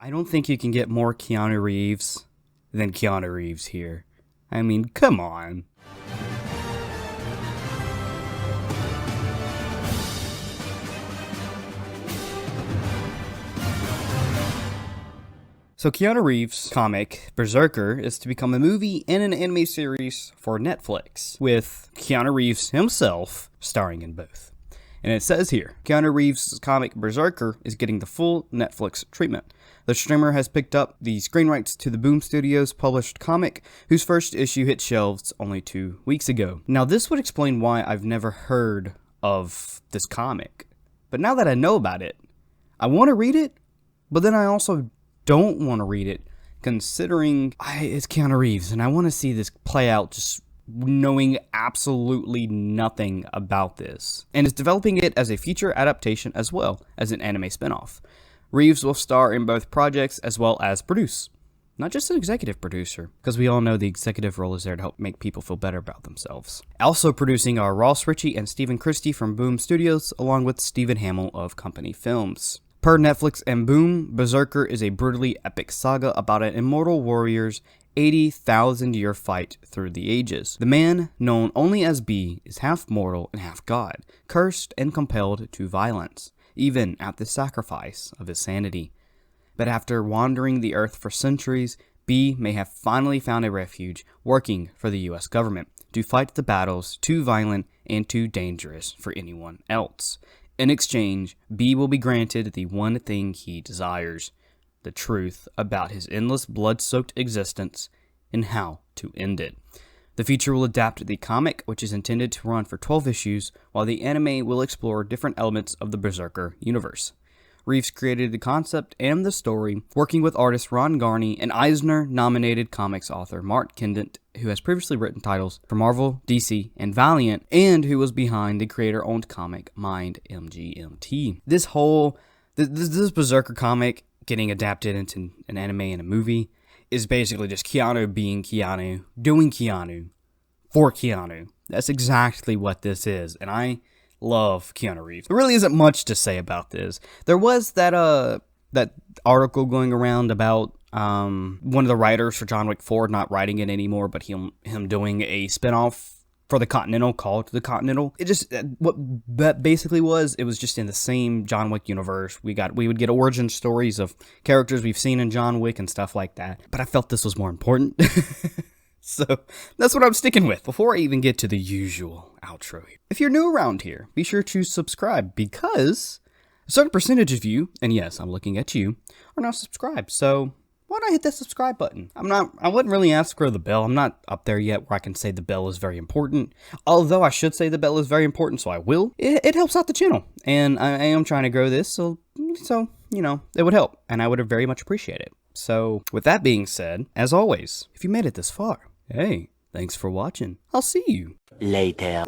I don't think you can get more Keanu Reeves than Keanu Reeves here. I mean, come on. So Keanu Reeves' comic, Berserker, is to become a movie and an anime series for Netflix, with Keanu Reeves himself starring in both. And it says here, Keanu Reeves' comic Berserker is getting the full Netflix treatment. The streamer has picked up the screen rights to the Boom Studios published comic, whose first issue hit shelves only 2 weeks ago. Now this would explain why I've never heard of this comic. But now that I know about it, I want to read it, but then I also don't want to read it, considering it's Keanu Reeves, and I want to see this play out just knowing absolutely nothing about this. And is developing it as a feature adaptation as well as an anime spinoff. Reeves will star in both projects as well as produce. Not just an executive producer, because we all know the executive role is there to help make people feel better about themselves. Also producing are Ross Ritchie and Stephen Christie from Boom Studios, along with Stephen Hamill of Company Films. Per Netflix and Boom, Berserker is a brutally epic saga about an immortal warrior's 80,000-year fight through the ages. The man, known only as B, is half mortal and half god, cursed and compelled to violence, even at the sacrifice of his sanity. But after wandering the earth for centuries, B may have finally found a refuge working for the US government to fight the battles too violent and too dangerous for anyone else. In exchange, B will be granted the one thing he desires, the truth about his endless blood-soaked existence and how to end it. The feature will adapt the comic, which is intended to run for 12 issues, while the anime will explore different elements of the Berserker universe. Reeves created the concept and the story, working with artist Ron Garney and Eisner-nominated comics author Mark Kendant, who has previously written titles for Marvel, DC, and Valiant, and who was behind the creator-owned comic Mind MGMT. This Berserker comic getting adapted into an anime and a movie is basically just Keanu being Keanu, doing Keanu, for Keanu. That's exactly what this is, and I love Keanu Reeves. There really isn't much to say about this. There was that article going around about one of the writers for John Wick 4 not writing it anymore, but him doing a spinoff for the Continental called The Continental. It just, what that basically was, it was just in the same John Wick universe. We would get origin stories of characters we've seen in John Wick and stuff like that. But I felt this was more important. So that's what I'm sticking with before I even get to the usual outro here. If you're new around here, be sure to subscribe, because a certain percentage of you, and yes, I'm looking at you, are not subscribed. So why not hit that subscribe button? I wouldn't really ask for the bell. I'm not up there yet where I can say the bell is very important. Although I should say the bell is very important, so I will. It helps out the channel, and I am trying to grow this, so you know, it would help, and I would very much appreciate it. So with that being said, as always, if you made it this far, hey, thanks for watching. I'll see you later.